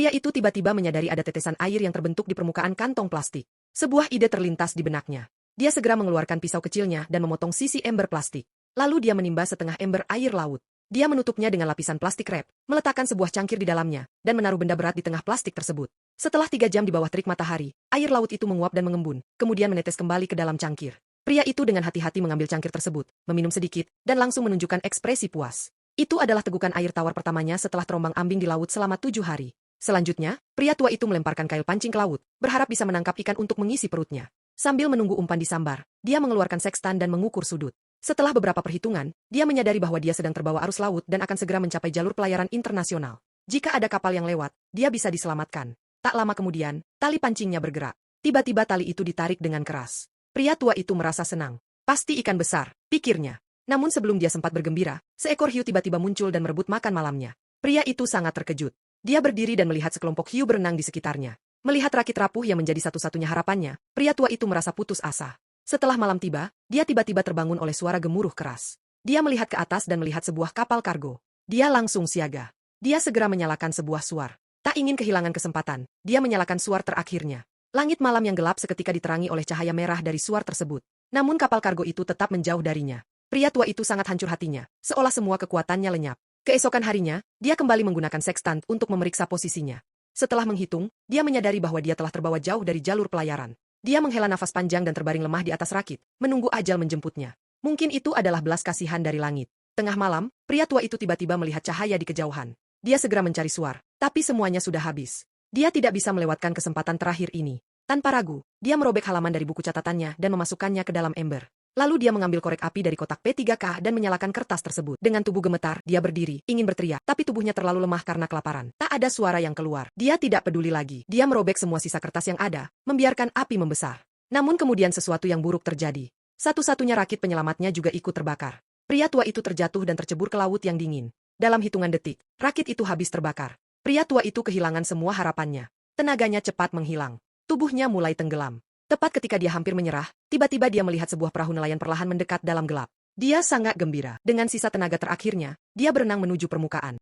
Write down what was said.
Pria itu tiba-tiba menyadari ada tetesan air yang terbentuk di permukaan kantong plastik. Sebuah ide terlintas di benaknya. Dia segera mengeluarkan pisau kecilnya dan memotong sisi ember plastik. Lalu dia menimba setengah ember air laut. Dia menutupnya dengan lapisan plastik wrap, meletakkan sebuah cangkir di dalamnya, dan menaruh benda berat di tengah plastik tersebut. Setelah 3 jam di bawah terik matahari, air laut itu menguap dan mengembun, kemudian menetes kembali ke dalam cangkir. Pria itu dengan hati-hati mengambil cangkir tersebut, meminum sedikit, dan langsung menunjukkan ekspresi puas. Itu adalah tegukan air tawar pertamanya setelah terombang-ambing di laut selama 7 hari. Selanjutnya, pria tua itu melemparkan kail pancing ke laut, berharap bisa menangkap ikan untuk mengisi perutnya. Sambil menunggu umpan disambar, dia mengeluarkan sekstan dan mengukur sudut. Setelah beberapa perhitungan, dia menyadari bahwa dia sedang terbawa arus laut dan akan segera mencapai jalur pelayaran internasional. Jika ada kapal yang lewat, dia bisa diselamatkan. Tak lama kemudian, tali pancingnya bergerak. Tiba-tiba tali itu ditarik dengan keras. Pria tua itu merasa senang. Pasti ikan besar, pikirnya. Namun sebelum dia sempat bergembira, seekor hiu tiba-tiba muncul dan merebut makan malamnya. Pria itu sangat terkejut. Dia berdiri dan melihat sekelompok hiu berenang di sekitarnya. Melihat rakit rapuh yang menjadi satu-satunya harapannya, pria tua itu merasa putus asa. Setelah malam tiba, dia tiba-tiba terbangun oleh suara gemuruh keras. Dia melihat ke atas dan melihat sebuah kapal kargo. Dia langsung siaga. Dia segera menyalakan sebuah suar. Tak ingin kehilangan kesempatan, dia menyalakan suar terakhirnya. Langit malam yang gelap seketika diterangi oleh cahaya merah dari suar tersebut. Namun kapal kargo itu tetap menjauh darinya. Pria tua itu sangat hancur hatinya, seolah semua kekuatannya lenyap. Keesokan harinya, dia kembali menggunakan sekstan untuk memeriksa posisinya. Setelah menghitung, dia menyadari bahwa dia telah terbawa jauh dari jalur pelayaran. Dia menghela nafas panjang dan terbaring lemah di atas rakit, menunggu ajal menjemputnya. Mungkin itu adalah belas kasihan dari langit. Tengah malam, pria tua itu tiba-tiba melihat cahaya di kejauhan. Dia segera mencari suar, tapi semuanya sudah habis. Dia tidak bisa melewatkan kesempatan terakhir ini. Tanpa ragu, dia merobek halaman dari buku catatannya dan memasukkannya ke dalam ember. Lalu dia mengambil korek api dari kotak P3K dan menyalakan kertas tersebut. Dengan tubuh gemetar, dia berdiri, ingin berteriak, tapi tubuhnya terlalu lemah karena kelaparan. Tak ada suara yang keluar. Dia tidak peduli lagi. Dia merobek semua sisa kertas yang ada, membiarkan api membesar. Namun kemudian sesuatu yang buruk terjadi. Satu-satunya rakit penyelamatnya juga ikut terbakar. Pria tua itu terjatuh dan tercebur ke laut yang dingin. Dalam hitungan detik, rakit itu habis terbakar. Pria tua itu kehilangan semua harapannya. Tenaganya cepat menghilang. Tubuhnya mulai tenggelam. Tepat ketika dia hampir menyerah, tiba-tiba dia melihat sebuah perahu nelayan perlahan mendekat dalam gelap. Dia sangat gembira. Dengan sisa tenaga terakhirnya, dia berenang menuju permukaan.